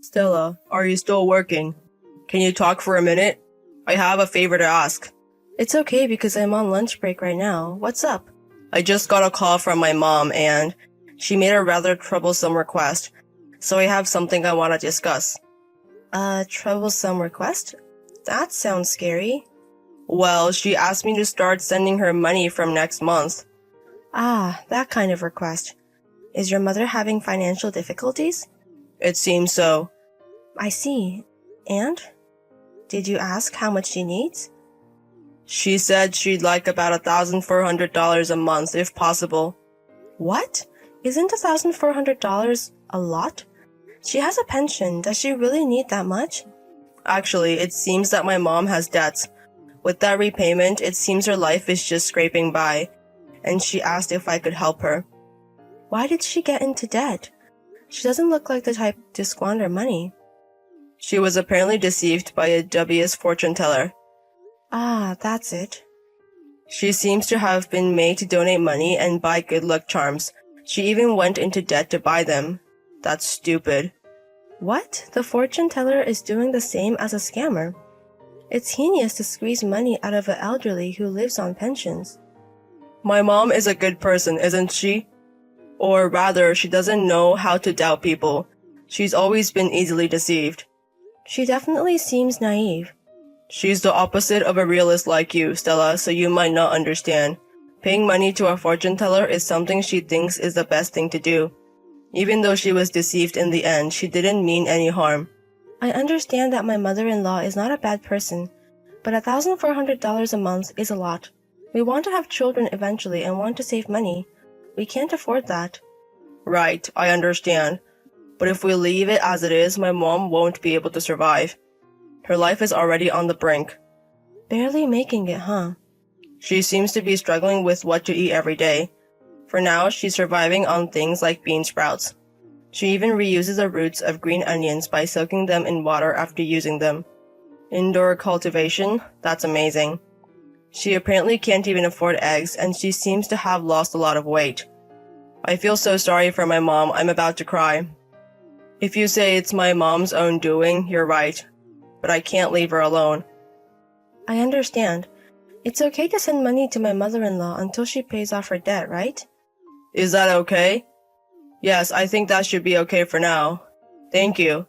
Stella, are you still working? Can you talk for a minute? I have a favor to ask. It's okay because I'm on lunch break right now. What's up? I just got a call from my mom and she made a rather troublesome request, so I have something I want to discuss. A troublesome request? That sounds scary. Well, she asked me to start sending her money from next month. Ah, that kind of request. Is your mother having financial difficulties? It seems so. I see. And? Did you ask how much she needs? She said she'd like about $1,400 a month if possible. What? Isn't $1,400 a lot? She has a pension. Does she really need that much? Actually, it seems that my mom has debts. With that repayment, it seems her life is just scraping by, and she asked if I could help her. Why did she get into debt? She doesn't look like the type to squander money. She was apparently deceived by a dubious fortune teller. Ah, that's it. She seems to have been made to donate money and buy good luck charms. She even went into debt to buy them. That's stupid. What? The fortune teller is doing the same as a scammer. It's heinous to squeeze money out of an elderly who lives on pensions. My mom is a good person, isn't she? Or rather, she doesn't know how to doubt people. She's always been easily deceived. She definitely seems naive. She's the opposite of a realist like you, Stella, so you might not understand. Paying money to a fortune teller is something she thinks is the best thing to do. Even though she was deceived in the end, she didn't mean any harm. I understand that my mother-in-law is not a bad person, but $1,400 a month is a lot. We want to have children eventually and want to save money. We can't afford that. Right, I understand. But if we leave it as it is, my mom won't be able to survive. Her life is already on the brink. Barely making it, huh? She seems to be struggling with what to eat every day. For now, she's surviving on things like bean sprouts. She even reuses the roots of green onions by soaking them in water after using them. Indoor cultivation? That's amazing. She apparently can't even afford eggs, and she seems to have lost a lot of weight. I feel so sorry for my mom, I'm about to cry. If you say it's my mom's own doing, you're right. But I can't leave her alone. I understand. It's okay to send money to my mother-in-law until she pays off her debt, right? Is that okay? Yes, I think that should be okay for now. Thank you.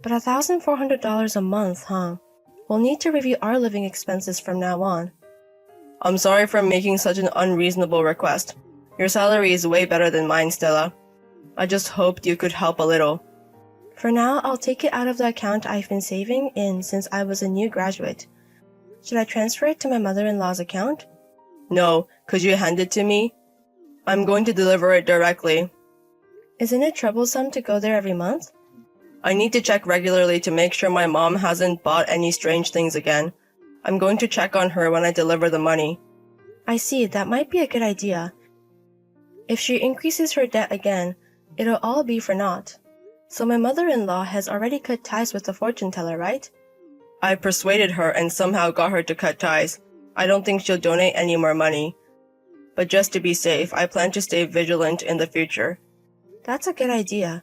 But $1,400 a month, huh? We'll need to review our living expenses from now on. I'm sorry for making such an unreasonable request. Your salary is way better than mine, Stella. I just hoped you could help a little. For now, I'll take it out of the account I've been saving in since I was a new graduate. Should I transfer it to my mother-in-law's account? No, could you hand it to me? I'm going to deliver it directly. Isn't it troublesome to go there every month? I need to check regularly to make sure my mom hasn't bought any strange things again. I'm going to check on her when I deliver the money. I see, that might be a good idea. If she increases her debt again, it'll all be for naught. So my mother-in-law has already cut ties with the fortune teller, right? I persuaded her and somehow got her to cut ties. I don't think she'll donate any more money. But just to be safe, I plan to stay vigilant in the future. That's a good idea.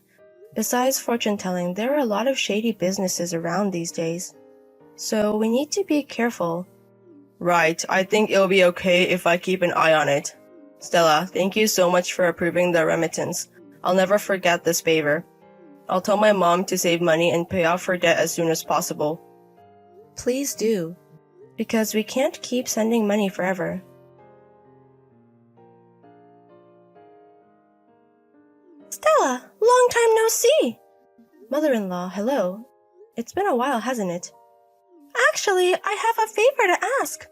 Besides fortune-telling, there are a lot of shady businesses around these days. So we need to be careful. Right, I think it'll be okay if I keep an eye on it. Stella, thank you so much for approving the remittance. I'll never forget this favor. I'll tell my mom to save money and pay off her debt as soon as possible. Please do, because we can't keep sending money forever. Stella, long time no see! Mother-in-law, hello. It's been a while, hasn't it? Actually, I have a favor to ask.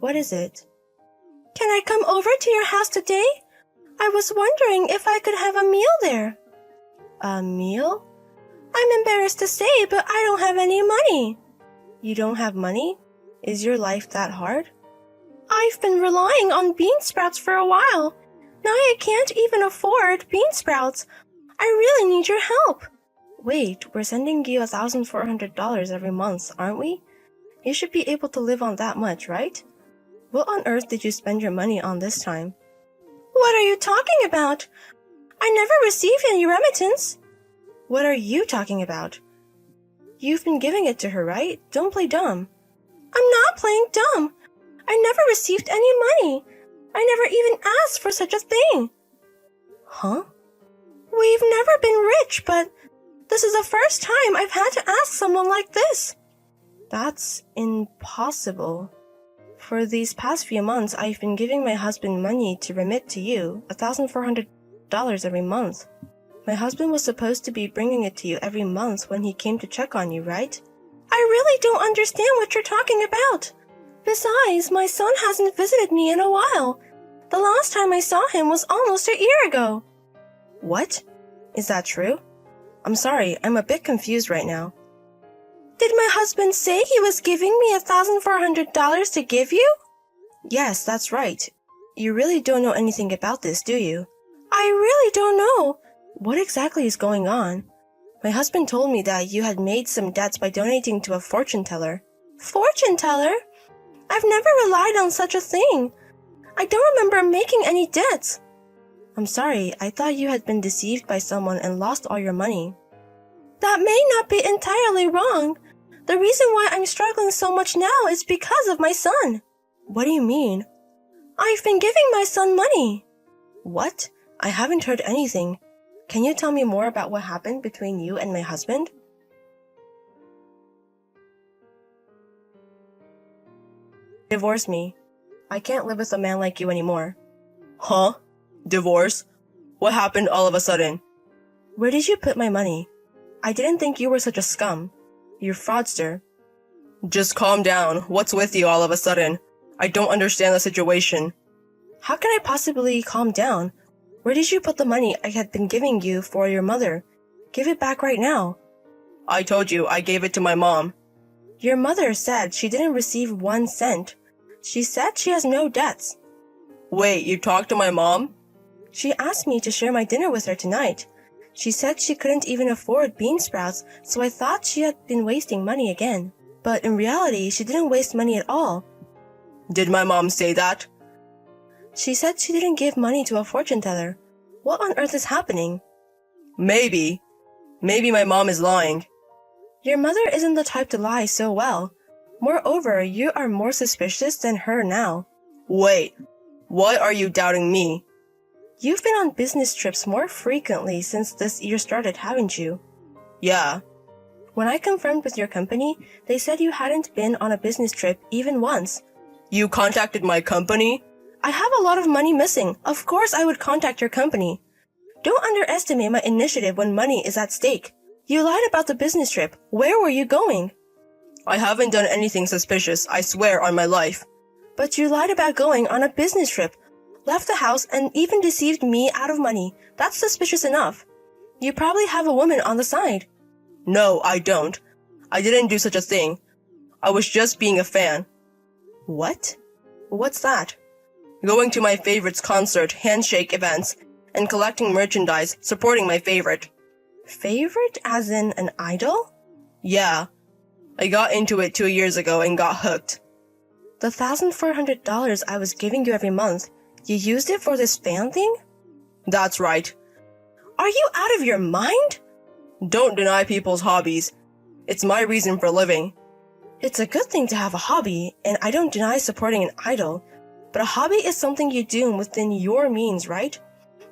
What is it? Can I come over to your house today? I was wondering if I could have a meal there. A meal? I'm embarrassed to say, but I don't have any money. You don't have money? Is your life that hard? I've been relying on bean sprouts for a while. Now I can't even afford bean sprouts. I really need your help. Wait, we're sending you $1,400 every month, aren't we? You should be able to live on that much, right? What on earth did you spend your money on this time? What are you talking about? I never received any remittance. What are you talking about? You've been giving it to her, right? Don't play dumb. I'm not playing dumb. I never received any money. I never even asked for such a thing. Huh? We've never been rich, but this is the first time I've had to ask someone like this. That's impossible. For these past few months, I've been giving my husband money to remit to you, $1,400 every month. My husband was supposed to be bringing it to you every month when he came to check on you, right? I really don't understand what you're talking about. Besides, my son hasn't visited me in a while. The last time I saw him was almost a year ago. What? Is that true? I'm sorry, I'm a bit confused right now. Did my husband say he was giving me $1,400 to give you? Yes, that's right. You really don't know anything about this, do you? I really don't know. What exactly is going on? My husband told me that you had made some debts by donating to a fortune teller. Fortune teller? I've never relied on such a thing. I don't remember making any debts. I'm sorry, I thought you had been deceived by someone and lost all your money. That may not be entirely wrong. The reason why I'm struggling so much now is because of my son. What do you mean? I've been giving my son money. What? I haven't heard anything. Can you tell me more about what happened between you and my husband? Divorce me. I can't live with a man like you anymore. Huh? Divorce? What happened all of a sudden? Where did you put my money? I didn't think you were such a scum. You fraudster. Just calm down. What's with you all of a sudden? I don't understand the situation. How can I possibly calm down? Where did you put the money I had been giving you for your mother? Give it back right now. I told you I gave it to my mom. Your mother said she didn't receive 1 cent. She said she has no debts. Wait, you talked to my mom? She asked me to share my dinner with her tonight. She said she couldn't even afford bean sprouts, so I thought she had been wasting money again. But in reality, she didn't waste money at all. Did my mom say that? She said she didn't give money to a fortune teller. What on earth is happening? Maybe my mom is lying. Your mother isn't the type to lie so well. Moreover, you are more suspicious than her now. Wait, why are you doubting me? You've been on business trips more frequently since this year started, haven't you? Yeah. When I confirmed with your company, they said you hadn't been on a business trip even once. You contacted my company? I have a lot of money missing. Of course I would contact your company. Don't underestimate my initiative when money is at stake. You lied about the business trip. Where were you going? I haven't done anything suspicious, I swear on my life. But you lied about going on a business trip, left the house, and even deceived me out of money. That's suspicious enough. You probably have a woman on the side. No, I don't. I didn't do such a thing. I was just being a fan. What? What's that? Going to my favorite's concert, handshake events, and collecting merchandise, supporting my favorite. Favorite as in an idol? Yeah. I got into it 2 years ago and got hooked. The $1,400 I was giving you every month, you used it for this fan thing? That's right. Are you out of your mind? Don't deny people's hobbies. It's my reason for living. It's a good thing to have a hobby, and I don't deny supporting an idol, but a hobby is something you do within your means, right?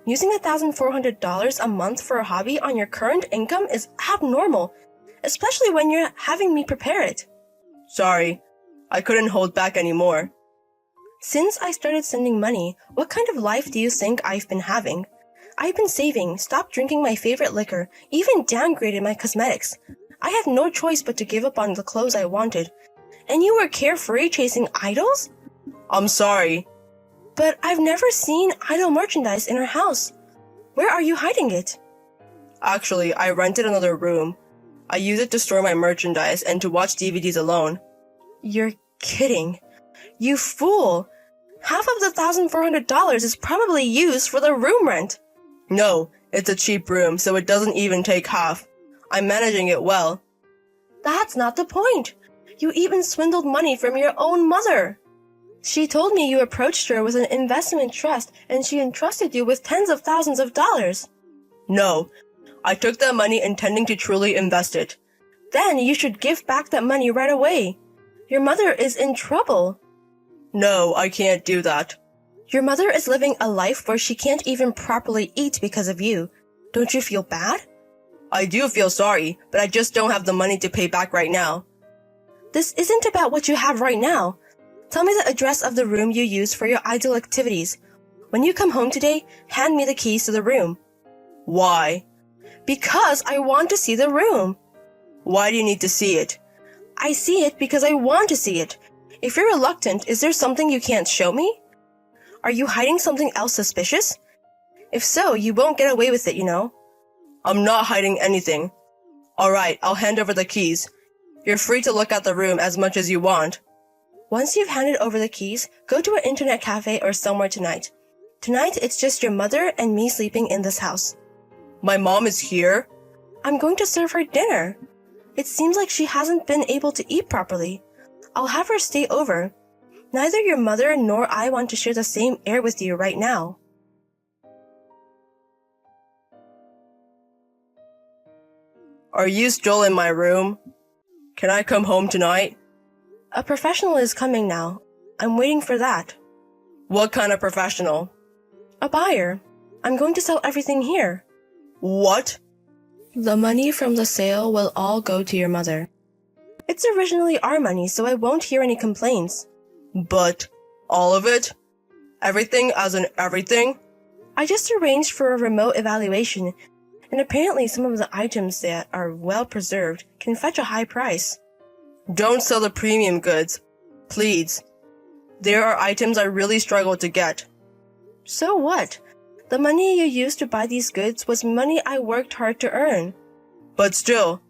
Using $1,400 a month for a hobby on your current income is abnormal, especially when you're having me prepare it. Sorry, I couldn't hold back anymore. Since I started sending money, what kind of life do you think I've been having? I've been saving, stopped drinking my favorite liquor, even downgraded my cosmetics. I had no choice but to give up on the clothes I wanted. And you were carefree chasing idols? I'm sorry. But I've never seen idol merchandise in our house. Where are you hiding it? Actually, I rented another room. I use it to store my merchandise and to watch DVDs alone. You're kidding. You fool! Half of the $1,400 is probably used for the room rent. No, it's a cheap room, so it doesn't even take half. I'm managing it well. That's not the point. You even swindled money from your own mother. She told me you approached her with an investment trust and she entrusted you with tens of thousands of dollars. No, I took that money intending to truly invest it. Then you should give back that money right away. Your mother is in trouble. No, I can't do that. Your mother is living a life where she can't even properly eat because of you. Don't you feel bad? I do feel sorry, but I just don't have the money to pay back right now. This isn't about what you have right now. Tell me the address of the room you use for your idle activities. When you come home today, hand me the keys to the room. Why? Because I want to see the room. Why do you need to see it? I see it because I want to see it. If you're reluctant, is there something you can't show me? Are you hiding something else suspicious? If so, you won't get away with it, you know. I'm not hiding anything. Alright, I'll hand over the keys. You're free to look at the room as much as you want. Once you've handed over the keys, go to an internet cafe or somewhere tonight. Tonight, it's just your mother and me sleeping in this house. My mom is here? I'm going to serve her dinner. It seems like she hasn't been able to eat properly. I'll have her stay over. Neither your mother nor I want to share the same air with you right now. Are you still in my room? Can I come home tonight? A professional is coming now. I'm waiting for that. What kind of professional? A buyer. I'm going to sell everything here. What? The money from the sale will all go to your mother. It's originally our money, so I won't hear any complaints. But all of it? Everything as in everything? I just arranged for a remote evaluation, and apparently some of the items that are well preserved can fetch a high price. Don't sell the premium goods, please. There are items I really struggle to get. So what? The money you used to buy these goods was money I worked hard to earn. But still.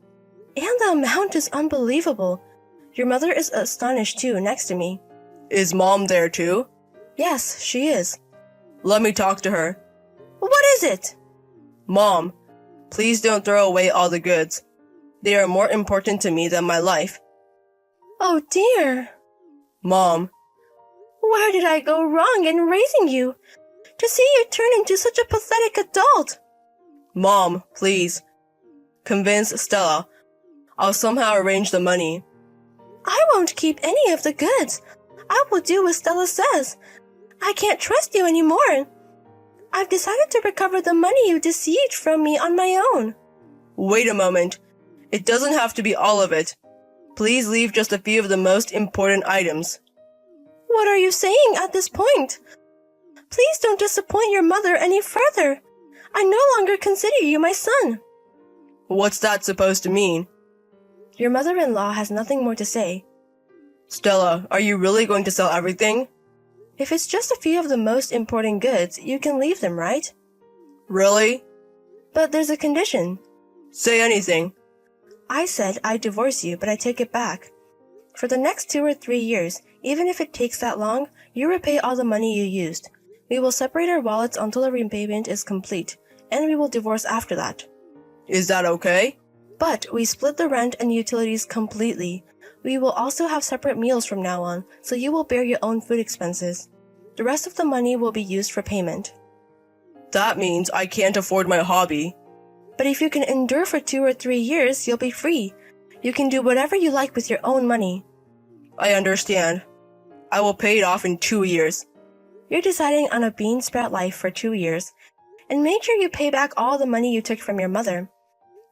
And the amount is unbelievable. Your mother is astonished too, next to me. Is Mom there too? Yes, she is. Let me talk to her. What is it? Mom, please don't throw away all the goods. They are more important to me than my life. Oh dear. Mom. Where did I go wrong in raising you? To see you turn into such a pathetic adult. Mom, please. Convince Stella. I'll somehow arrange the money. I won't keep any of the goods. I will do what Stella says. I can't trust you anymore. I've decided to recover the money you deceived from me on my own. Wait a moment. It doesn't have to be all of it. Please leave just a few of the most important items. What are you saying at this point? Please don't disappoint your mother any further. I no longer consider you my son. What's that supposed to mean? Your mother-in-law has nothing more to say. Stella, are you really going to sell everything? If it's just a few of the most important goods, you can leave them, right? Really? But there's a condition. Say anything. I said I'd divorce you, but I take it back. For the next 2 or 3 years, even if it takes that long, you repay all the money you used. We will separate our wallets until the repayment is complete, and we will divorce after that. Is that okay? But we split the rent and utilities completely. We will also have separate meals from now on, so you will bear your own food expenses. The rest of the money will be used for payment. That means I can't afford my hobby. But if you can endure for 2 or 3 years, you'll be free. You can do whatever you like with your own money. I understand. I will pay it off in 2 years. You're deciding on a bean sprout life for 2 years, and make sure you pay back all the money you took from your mother.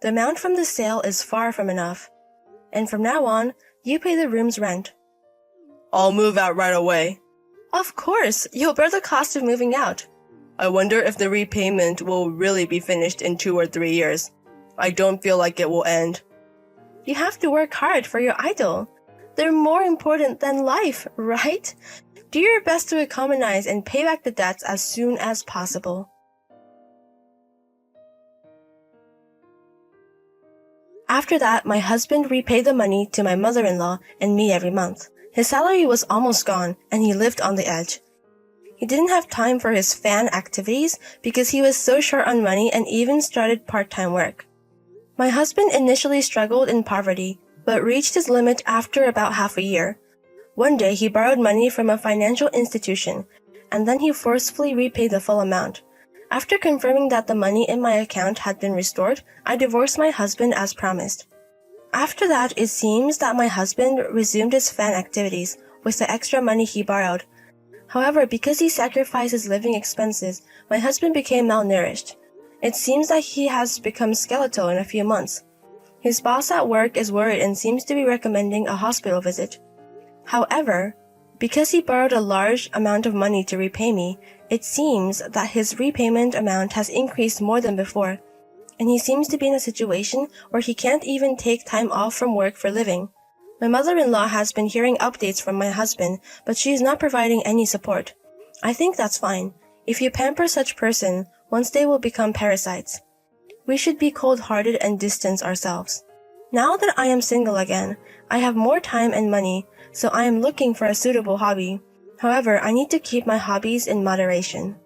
The amount from the sale is far from enough. And from now on, you pay the room's rent. I'll move out right away. Of course, you'll bear the cost of moving out. I wonder if the repayment will really be finished in 2 or 3 years. I don't feel like it will end. You have to work hard for your idol. They're more important than life, right? Do your best to economize and pay back the debts as soon as possible. After that, my husband repaid the money to my mother-in-law and me every month. His salary was almost gone, and he lived on the edge. He didn't have time for his fan activities because he was so short on money and even started part-time work. My husband initially struggled in poverty, but reached his limit after about half a year. One day he borrowed money from a financial institution, and then he forcefully repaid the full amount. After confirming that the money in my account had been restored, I divorced my husband as promised. After that, it seems that my husband resumed his fan activities with the extra money he borrowed. However, because he sacrificed his living expenses, my husband became malnourished. It seems that he has become skeletal in a few months. His boss at work is worried and seems to be recommending a hospital visit. However, because he borrowed a large amount of money to repay me, it seems that his repayment amount has increased more than before, and he seems to be in a situation where he can't even take time off from work for living. My mother-in-law has been hearing updates from my husband, but she is not providing any support. I think that's fine. If you pamper such person, once they will become parasites. We should be cold-hearted and distance ourselves. Now that I am single again, I have more time and money, so I am looking for a suitable hobby. However, I need to keep my hobbies in moderation.